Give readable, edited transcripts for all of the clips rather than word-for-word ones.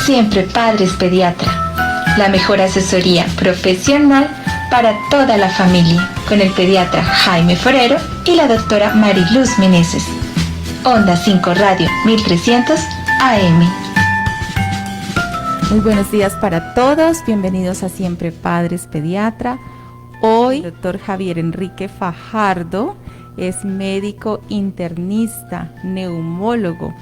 Siempre Padres Pediatra, la mejor asesoría profesional para toda la familia, con el pediatra Jaime Forero y la doctora Mariluz Meneses. Onda 5 Radio 1300 AM. Muy buenos días para todos, bienvenidos a Siempre Padres Pediatra. Hoy el doctor Javier Enrique Fajardo es médico internista, neumólogo,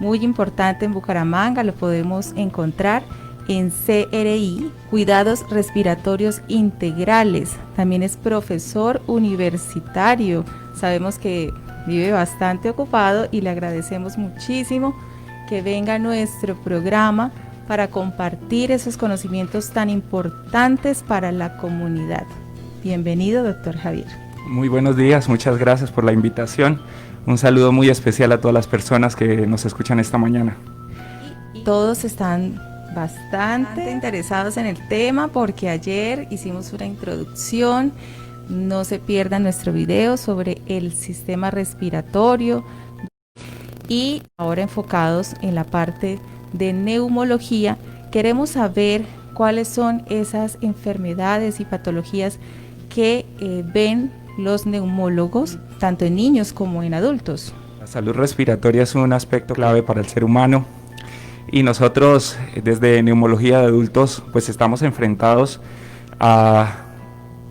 muy importante en Bucaramanga, lo podemos encontrar en CRI, Cuidados Respiratorios Integrales. También es profesor universitario, sabemos que vive bastante ocupado y le agradecemos muchísimo que venga a nuestro programa para compartir esos conocimientos tan importantes para la comunidad. Bienvenido, doctor Javier. Muy buenos días, muchas gracias por la invitación. Un saludo muy especial a todas las personas que nos escuchan esta mañana. Todos están bastante interesados en el tema porque ayer hicimos una introducción. No se pierdan nuestro video sobre el sistema respiratorio y ahora enfocados en la parte de neumología, queremos saber cuáles son esas enfermedades y patologías que ven los neumólogos, tanto en niños como en adultos. La salud respiratoria es un aspecto clave para el ser humano y nosotros desde neumología de adultos pues estamos enfrentados a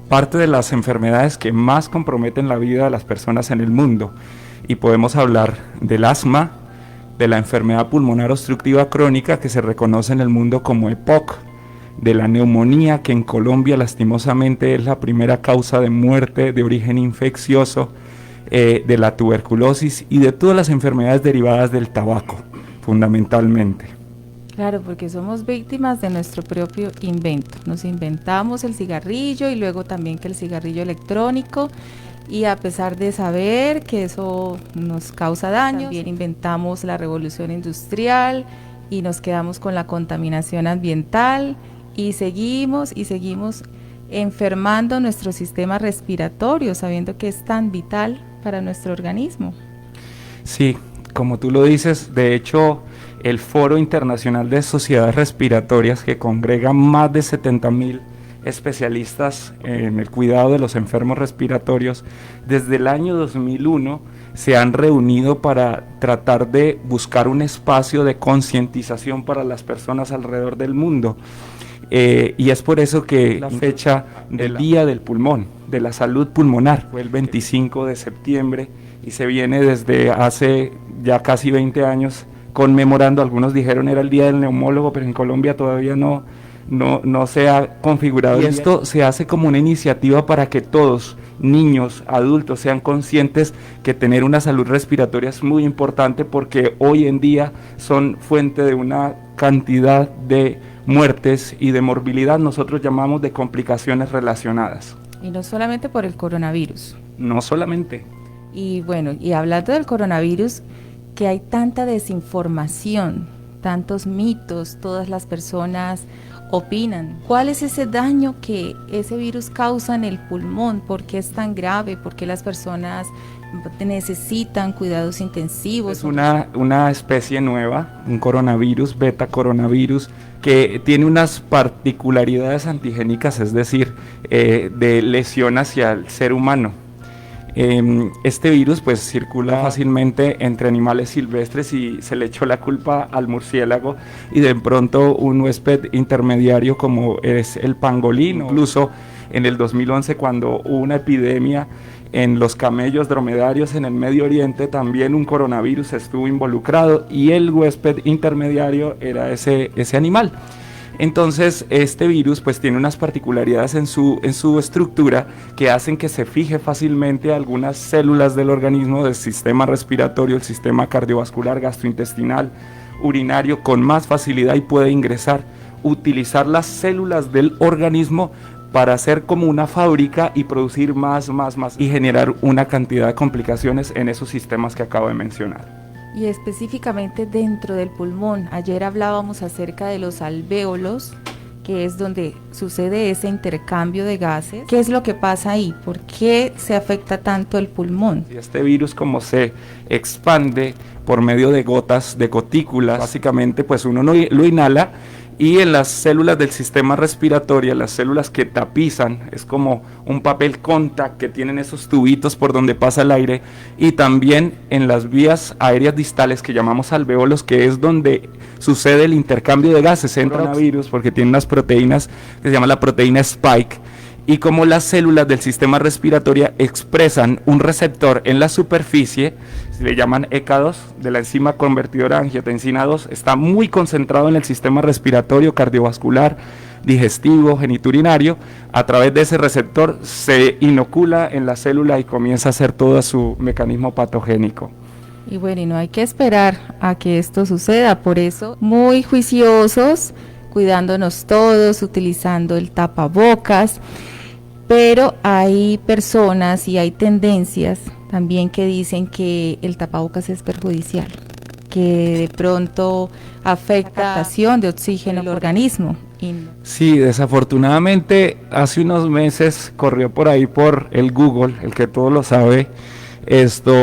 parte de las enfermedades que más comprometen la vida de las personas en el mundo y podemos hablar del asma, de la enfermedad pulmonar obstructiva crónica que se reconoce en el mundo como EPOC, de la neumonía que en Colombia lastimosamente es la primera causa de muerte de origen infeccioso, de la tuberculosis y de todas las enfermedades derivadas del tabaco, fundamentalmente. Claro, porque somos víctimas de nuestro propio invento. Nos inventamos el cigarrillo y luego también que el cigarrillo electrónico, y a pesar de saber que eso nos causa daño, también inventamos la revolución industrial y nos quedamos con la contaminación ambiental y seguimos enfermando nuestro sistema respiratorio, sabiendo que es tan vital para nuestro organismo. Sí, como tú lo dices, de hecho, el Foro Internacional de Sociedades Respiratorias, que congrega más de 70,000 especialistas en el cuidado de los enfermos respiratorios, desde el año 2001 se han reunido para tratar de buscar un espacio de concientización para las personas alrededor del mundo. Y es por eso que la fecha del Día del Pulmón, de la Salud Pulmonar, fue el 25 de septiembre y se viene desde hace ya casi 20 años conmemorando. Algunos dijeron era el Día del Neumólogo, pero en Colombia todavía no se ha configurado. Y esto se hace como una iniciativa para que todos, niños, adultos, sean conscientes que tener una salud respiratoria es muy importante porque hoy en día son fuente de una cantidad de muertes y de morbilidad, nosotros llamamos de complicaciones relacionadas. Y no solamente por el coronavirus. No solamente. Y bueno, y hablando del coronavirus, que hay tanta desinformación, tantos mitos, todas las personas opinan. ¿Cuál es ese daño que ese virus causa en el pulmón? ¿Por qué es tan grave? ¿Por qué las personas necesitan cuidados intensivos? Es una especie nueva, un coronavirus, beta coronavirus, que tiene unas particularidades antigénicas, es decir, de lesión hacia el ser humano. Este virus pues circula fácilmente entre animales silvestres y se le echó la culpa al murciélago y de pronto un huésped intermediario como es el pangolín. Incluso en el 2011 cuando hubo una epidemia en los camellos dromedarios en el Medio Oriente, también un coronavirus estuvo involucrado y el huésped intermediario era ese animal. Entonces este virus pues tiene unas particularidades en su estructura que hacen que se fije fácilmente a algunas células del organismo, del sistema respiratorio, el sistema cardiovascular, gastrointestinal, urinario con más facilidad y puede utilizar las células del organismo para hacer como una fábrica y producir más y generar una cantidad de complicaciones en esos sistemas que acabo de mencionar. Y específicamente dentro del pulmón, ayer hablábamos acerca de los alvéolos, que es donde sucede ese intercambio de gases. ¿Qué es lo que pasa ahí? ¿Por qué se afecta tanto el pulmón? Este virus, como se expande por medio de gotas, de gotículas, básicamente pues uno lo inhala, y en las células del sistema respiratorio, las células que tapizan, es como un papel contact que tienen esos tubitos por donde pasa el aire, y también en las vías aéreas distales que llamamos alveolos, que es donde sucede el intercambio de gases. Entra un virus porque tiene unas proteínas que se llama la proteína Spike, y como las células del sistema respiratorio expresan un receptor en la superficie, se le llaman ECA2, de la enzima convertidora angiotensina 2, está muy concentrado en el sistema respiratorio, cardiovascular, digestivo, geniturinario. A través de ese receptor se inocula en la célula y comienza a hacer todo su mecanismo patogénico. Y bueno, y no hay que esperar a que esto suceda, por eso muy juiciosos, cuidándonos todos, utilizando el tapabocas. Pero hay personas y hay tendencias también que dicen que el tapabocas es perjudicial, que de pronto afecta la captación de oxígeno en el organismo. Sí, desafortunadamente hace unos meses corrió por ahí por el Google, el que todo lo sabe,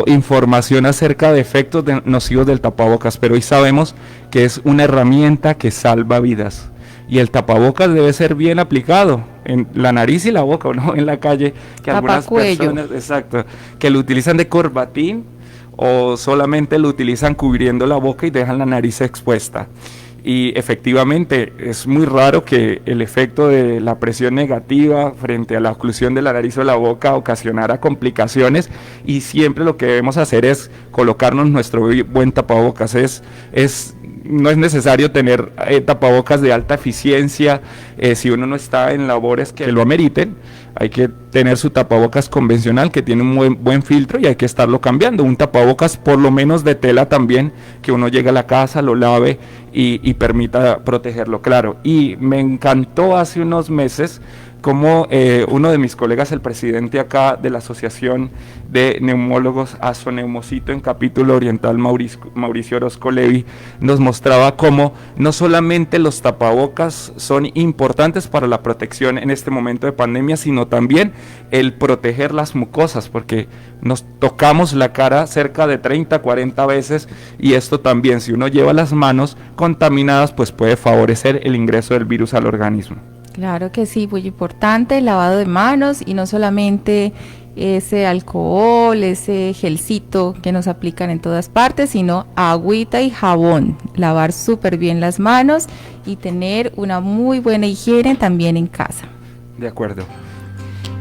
información acerca de efectos nocivos del tapabocas, pero hoy sabemos que es una herramienta que salva vidas. Y el tapabocas debe ser bien aplicado en la nariz y la boca, no en la calle, que algunas personas, exacto, que lo utilizan de corbatín o solamente lo utilizan cubriendo la boca y dejan la nariz expuesta. Y efectivamente es muy raro que el efecto de la presión negativa frente a la oclusión de la nariz o la boca ocasionara complicaciones, y siempre lo que debemos hacer es colocarnos nuestro buen tapabocas. No es necesario tener tapabocas de alta eficiencia si uno no está en labores que lo ameriten. Hay que tener su tapabocas convencional que tiene un buen filtro y hay que estarlo cambiando. Un tapabocas por lo menos de tela también, que uno llegue a la casa, lo lave y permita protegerlo, claro. Y me encantó hace unos meses como uno de mis colegas, el presidente acá de la Asociación de Neumólogos Asoneumocito en Capítulo Oriental, Mauricio Orozco Levi, nos mostraba cómo no solamente los tapabocas son importantes para la protección en este momento de pandemia, sino también el proteger las mucosas, porque nos tocamos la cara cerca de 30, 40 veces, y esto también, si uno lleva las manos contaminadas, pues puede favorecer el ingreso del virus al organismo. Claro que sí, muy importante el lavado de manos, y no solamente ese alcohol, ese gelcito que nos aplican en todas partes, sino agüita y jabón, lavar súper bien las manos y tener una muy buena higiene también en casa. De acuerdo.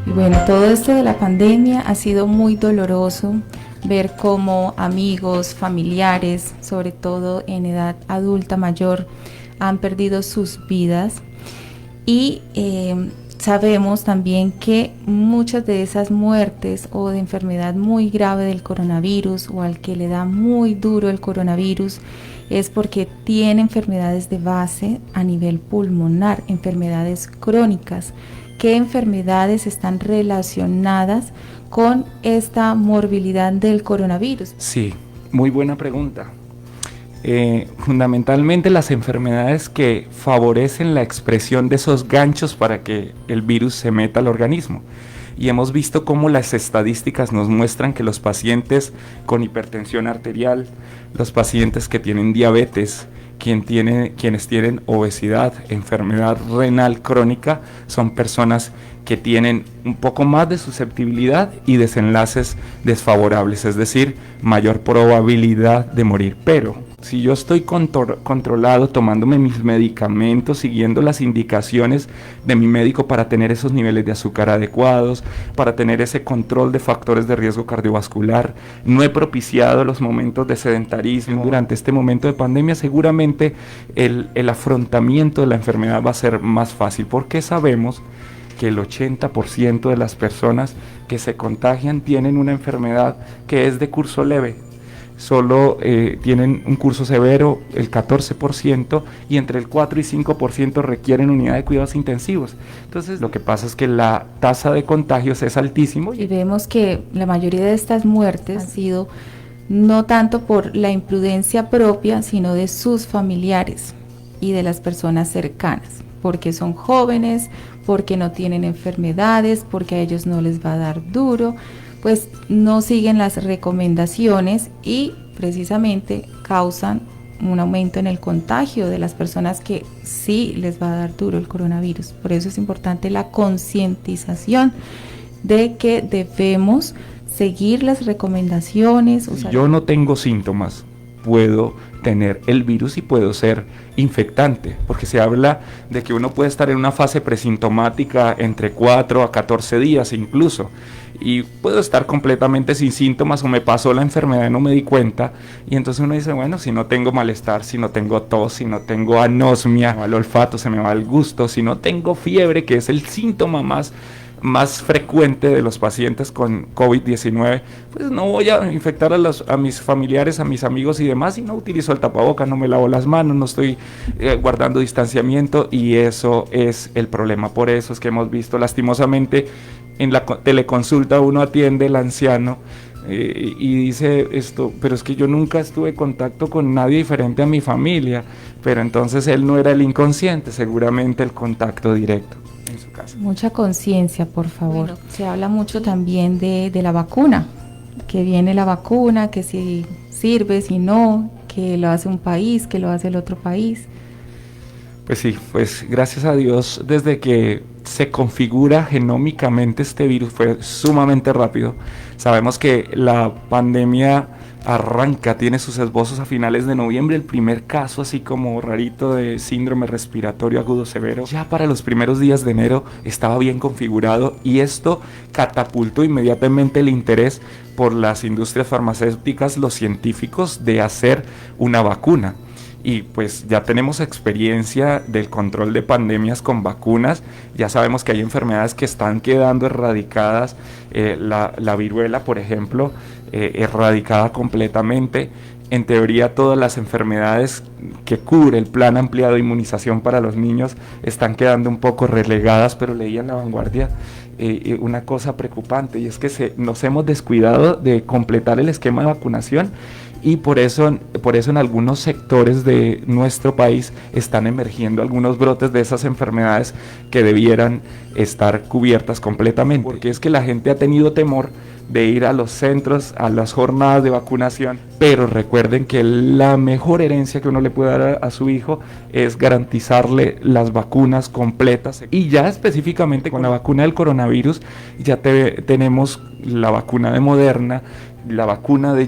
Y bueno, todo esto de la pandemia ha sido muy doloroso, ver cómo amigos, familiares, sobre todo en edad adulta mayor, han perdido sus vidas. Y sabemos también que muchas de esas muertes o de enfermedad muy grave del coronavirus, o al que le da muy duro el coronavirus, es porque tiene enfermedades de base a nivel pulmonar, enfermedades crónicas. ¿Qué enfermedades están relacionadas con esta morbilidad del coronavirus? Sí, muy buena pregunta. Fundamentalmente las enfermedades que favorecen la expresión de esos ganchos para que el virus se meta al organismo. Y hemos visto cómo las estadísticas nos muestran que los pacientes con hipertensión arterial, los pacientes que tienen diabetes, quienes tienen obesidad, enfermedad renal crónica, son personas que tienen un poco más de susceptibilidad y desenlaces desfavorables, es decir, mayor probabilidad de morir. Pero si yo estoy controlado, tomándome mis medicamentos, siguiendo las indicaciones de mi médico para tener esos niveles de azúcar adecuados, para tener ese control de factores de riesgo cardiovascular, no he propiciado los momentos de sedentarismo durante este momento de pandemia, seguramente el afrontamiento de la enfermedad va a ser más fácil, porque sabemos que el 80% de las personas que se contagian tienen una enfermedad que es de curso leve. Solo tienen un curso severo el 14%, y entre el 4 y 5% requieren unidad de cuidados intensivos. Entonces lo que pasa es que la tasa de contagios es altísimo. Y vemos que la mayoría de estas muertes han sido no tanto por la imprudencia propia, sino de sus familiares. y de las personas cercanas, porque son jóvenes, porque no tienen enfermedades, porque a ellos no les va a dar duro, pues no siguen las recomendaciones y precisamente causan un aumento en el contagio de las personas que sí les va a dar duro el coronavirus. Por eso es importante la concientización de que debemos seguir las recomendaciones. Si yo no tengo síntomas, puedo tener el virus y puedo ser infectante, porque se habla de que uno puede estar en una fase presintomática entre 4 a 14 días incluso, y puedo estar completamente sin síntomas o me pasó la enfermedad y no me di cuenta, y entonces uno dice, bueno, si no tengo malestar, si no tengo tos, si no tengo anosmia, se me va el olfato, se me va el gusto, si no tengo fiebre, que es el síntoma más frecuente de los pacientes con COVID-19, pues no voy a infectar a mis familiares, a mis amigos y demás, y no utilizo el tapabocas, no me lavo las manos, no estoy guardando distanciamiento, y eso es el problema. Por eso es que hemos visto lastimosamente en la teleconsulta uno atiende al anciano y dice esto, pero es que yo nunca estuve en contacto con nadie diferente a mi familia, pero entonces él no era el inconsciente, seguramente el contacto directo en su casa. Mucha conciencia, por favor. Bueno, se habla mucho también de la vacuna, que viene la vacuna, que si sirve, si no, que lo hace un país, que lo hace el otro país. Pues sí, pues gracias a Dios, desde que se configura genómicamente este virus fue sumamente rápido. Sabemos que la pandemia tiene sus esbozos a finales de noviembre, el primer caso así como rarito de síndrome respiratorio agudo severo. Ya para los primeros días de enero estaba bien configurado, y esto catapultó inmediatamente el interés por las industrias farmacéuticas, los científicos, de hacer una vacuna. Y pues ya tenemos experiencia del control de pandemias con vacunas, ya sabemos que hay enfermedades que están quedando erradicadas, la viruela, por ejemplo, erradicada completamente. En teoría todas las enfermedades que cubre el plan ampliado de inmunización para los niños están quedando un poco relegadas, pero leí en La Vanguardia una cosa preocupante, y es que nos hemos descuidado de completar el esquema de vacunación, y por eso en algunos sectores de nuestro país están emergiendo algunos brotes de esas enfermedades que debieran estar cubiertas completamente, porque es que la gente ha tenido temor de ir a los centros, a las jornadas de vacunación, pero recuerden que la mejor herencia que uno le puede dar a su hijo es garantizarle las vacunas completas. Y ya específicamente con la vacuna del coronavirus ya tenemos la vacuna de Moderna, la vacuna de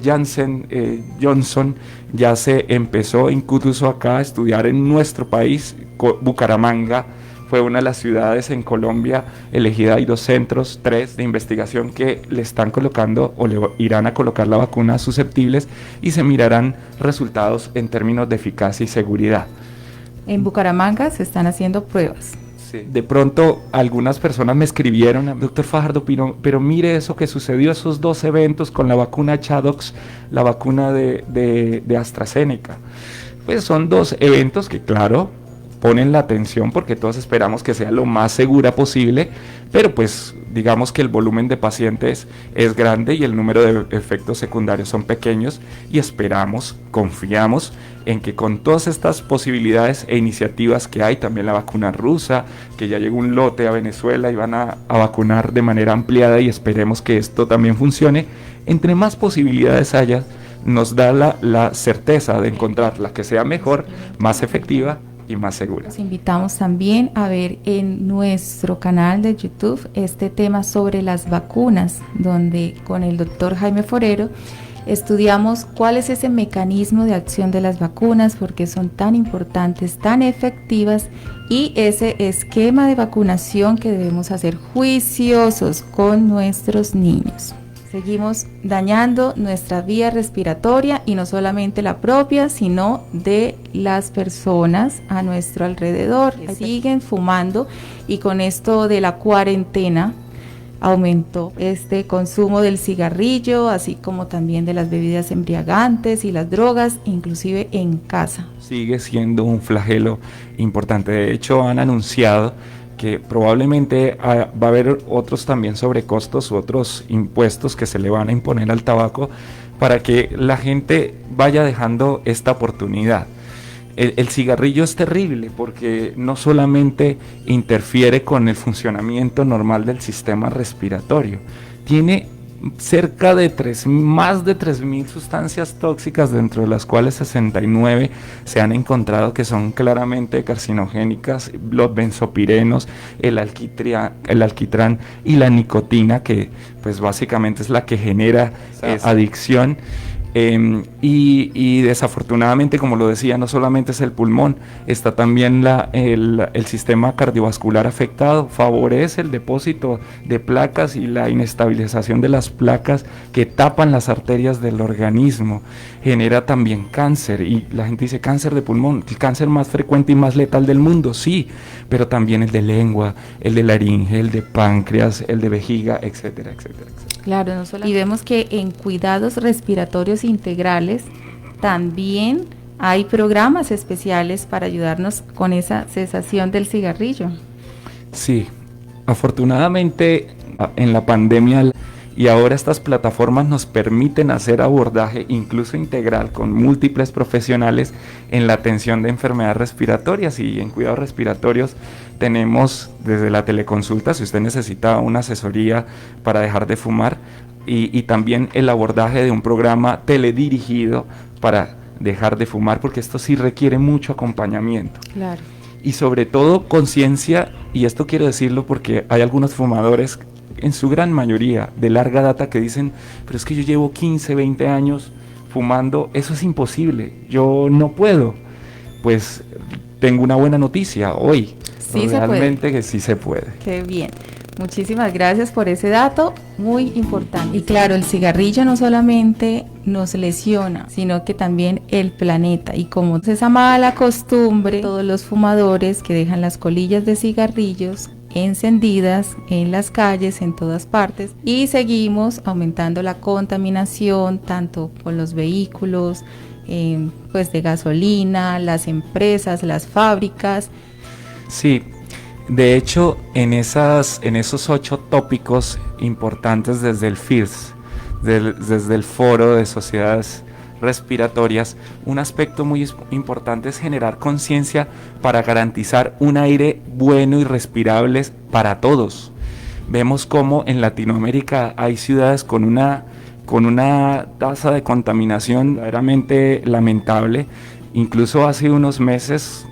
Johnson, ya se empezó incluso acá a estudiar en nuestro país. Bucaramanga fue una de las ciudades en Colombia elegida. Hay 2 centros, 3 de investigación que le están colocando o le irán a colocar la vacuna a susceptibles, y se mirarán resultados en términos de eficacia y seguridad. En Bucaramanga se están haciendo pruebas. Sí. De pronto algunas personas me escribieron, doctor Fajardo, pero mire eso que sucedió, esos 2 eventos con la vacuna Chadox, la vacuna de AstraZeneca. Pues son 2 eventos que, claro, ponen la atención porque todos esperamos que sea lo más segura posible, pero pues digamos que el volumen de pacientes es grande y el número de efectos secundarios son pequeños, y confiamos en que con todas estas posibilidades e iniciativas que hay, también la vacuna rusa, que ya llegó un lote a Venezuela y van a vacunar de manera ampliada, y esperemos que esto también funcione. Entre más posibilidades haya, nos da la certeza de encontrar la que sea mejor, más efectiva y más segura. Los invitamos también a ver en nuestro canal de YouTube este tema sobre las vacunas, donde con el doctor Jaime Forero estudiamos cuál es ese mecanismo de acción de las vacunas, por qué son tan importantes, tan efectivas, y ese esquema de vacunación que debemos hacer juiciosos con nuestros niños. Seguimos dañando nuestra vía respiratoria, y no solamente la propia, sino de las personas a nuestro alrededor. Siguen fumando, y con esto de la cuarentena aumentó este consumo del cigarrillo, así como también de las bebidas embriagantes y las drogas, inclusive en casa. Sigue siendo un flagelo importante. De hecho, han anunciado que probablemente va a haber otros también sobrecostos u otros impuestos que se le van a imponer al tabaco para que la gente vaya dejando esta oportunidad. el cigarrillo es terrible porque no solamente interfiere con el funcionamiento normal del sistema respiratorio, tiene cerca de más de 3.000 sustancias tóxicas, dentro de las cuales 69 se han encontrado que son claramente carcinogénicas: los benzopirenos, el alquitrán y la nicotina, que pues básicamente es la que genera adicción. Y desafortunadamente, como lo decía, no solamente es el pulmón, está también el sistema cardiovascular afectado. Favorece el depósito de placas y la inestabilización de las placas que tapan las arterias del organismo. Genera también cáncer, y la gente dice cáncer de pulmón, el cáncer más frecuente y más letal del mundo, sí, pero también el de lengua, el de laringe, el de páncreas, el de vejiga, etcétera, etcétera, etcétera. Claro, no solamente. Y vemos que en cuidados respiratorios integrales también hay programas especiales para ayudarnos con esa cesación del cigarrillo. Sí, afortunadamente en la pandemia y ahora estas plataformas nos permiten hacer abordaje incluso integral con múltiples profesionales en la atención de enfermedades respiratorias. Y en cuidados respiratorios tenemos desde la teleconsulta, si usted necesita una asesoría para dejar de fumar, y también el abordaje de un programa teledirigido para dejar de fumar, porque esto sí requiere mucho acompañamiento. Claro. Y sobre todo conciencia, y esto quiero decirlo porque hay algunos fumadores, en su gran mayoría de larga data, que dicen, pero es que yo llevo 15, 20 años fumando, eso es imposible, yo no puedo. Pues tengo una buena noticia hoy, sí, realmente que sí se puede. Qué bien, muchísimas gracias por ese dato, muy importante. Y claro, el cigarrillo no solamente nos lesiona, sino que también el planeta. Y como es esa mala costumbre, todos los fumadores que dejan las colillas de cigarrillos encendidas en las calles, en todas partes, y seguimos aumentando la contaminación tanto con los vehículos pues de gasolina, las empresas, las fábricas. Sí, de hecho en esos 8 tópicos importantes desde el FIRS, desde el Foro de Sociedades Respiratorias, un aspecto muy importante es generar conciencia para garantizar un aire bueno y respirable para todos. Vemos cómo en Latinoamérica hay ciudades con una tasa de contaminación verdaderamente lamentable. Incluso hace unos meses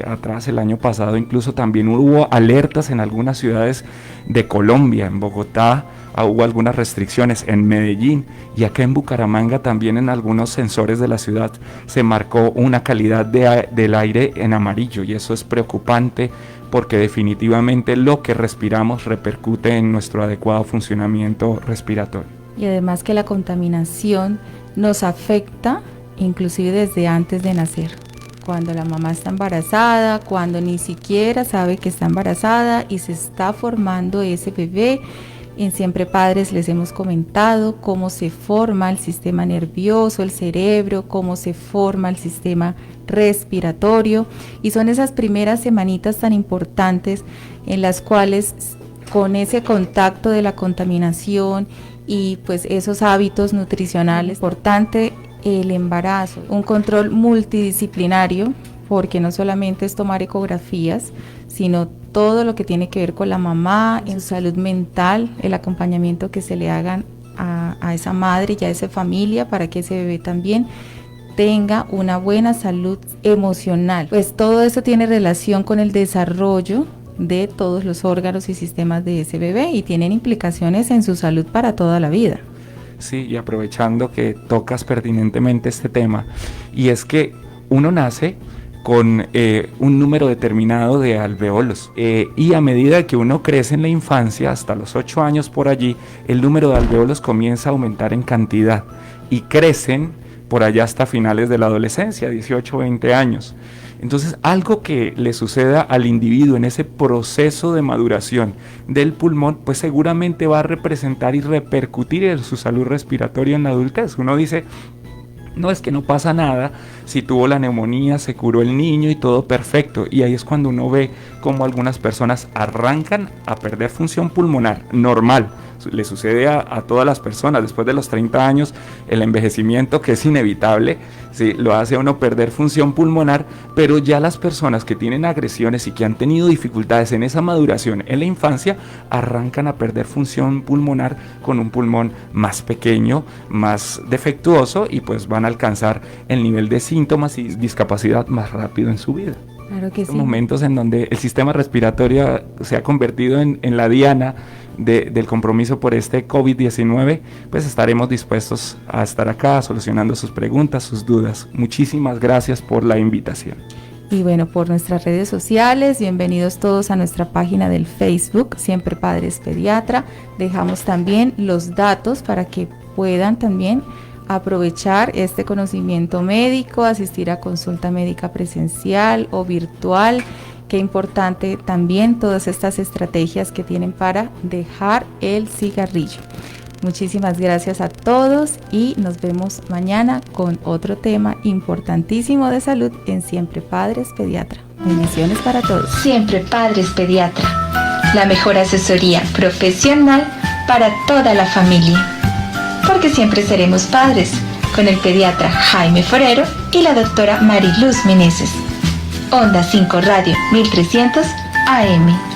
atrás, el año pasado, incluso también hubo alertas en algunas ciudades de Colombia. En Bogotá hubo algunas restricciones, en Medellín, y acá en Bucaramanga también en algunos sensores de la ciudad se marcó una calidad del aire en amarillo, y eso es preocupante porque definitivamente lo que respiramos repercute en nuestro adecuado funcionamiento respiratorio. Y además que la contaminación nos afecta inclusive desde antes de nacer. Cuando la mamá está embarazada, cuando ni siquiera sabe que está embarazada y se está formando ese bebé. En Siempre Padres les hemos comentado cómo se forma el sistema nervioso, el cerebro, cómo se forma el sistema respiratorio, y son esas primeras semanitas tan importantes en las cuales, con ese contacto de la contaminación y pues esos hábitos nutricionales, importante el embarazo, un control multidisciplinario, porque no solamente es tomar ecografías, sino todo lo que tiene que ver con la mamá, en su salud mental, el acompañamiento que se le hagan a esa madre y a esa familia para que ese bebé también tenga una buena salud emocional. Pues todo eso tiene relación con el desarrollo de todos los órganos y sistemas de ese bebé y tienen implicaciones en su salud para toda la vida. Sí, y aprovechando que tocas pertinentemente este tema, y es que uno nace con un número determinado de alvéolos, y a medida que uno crece en la infancia, hasta los 8 años por allí, el número de alvéolos comienza a aumentar en cantidad y crecen por allá hasta finales de la adolescencia, 18, 20 años. Entonces, algo que le suceda al individuo en ese proceso de maduración del pulmón, pues seguramente va a representar y repercutir en su salud respiratoria en la adultez. Uno dice, no, es que no pasa nada, si tuvo la neumonía, se curó el niño y todo perfecto. Y ahí es cuando uno ve cómo algunas personas arrancan a perder función pulmonar normal. Le sucede a todas las personas después de los 30 años, el envejecimiento, que es inevitable, ¿sí?, lo hace a uno perder función pulmonar, pero ya las personas que tienen agresiones y que han tenido dificultades en esa maduración en la infancia, arrancan a perder función pulmonar con un pulmón más pequeño, más defectuoso, y pues van a alcanzar el nivel de síntomas y discapacidad más rápido en su vida. Claro que sí. Momentos en donde el sistema respiratorio se ha convertido en la diana del compromiso por este COVID-19, pues estaremos dispuestos a estar acá solucionando sus preguntas, sus dudas. Muchísimas gracias por la invitación. Y bueno, por nuestras redes sociales, bienvenidos todos a nuestra página del Facebook, Siempre Padres Pediatra. Dejamos también los datos para que puedan también aprovechar este conocimiento médico, asistir a consulta médica presencial o virtual. Qué importante también todas estas estrategias que tienen para dejar el cigarrillo. Muchísimas gracias a todos y nos vemos mañana con otro tema importantísimo de salud en Siempre Padres Pediatra. Bendiciones para todos. Siempre Padres Pediatra, la mejor asesoría profesional para toda la familia. Porque siempre seremos padres, con el pediatra Jaime Forero y la doctora Mariluz Meneses. Onda 5 Radio 1300 AM.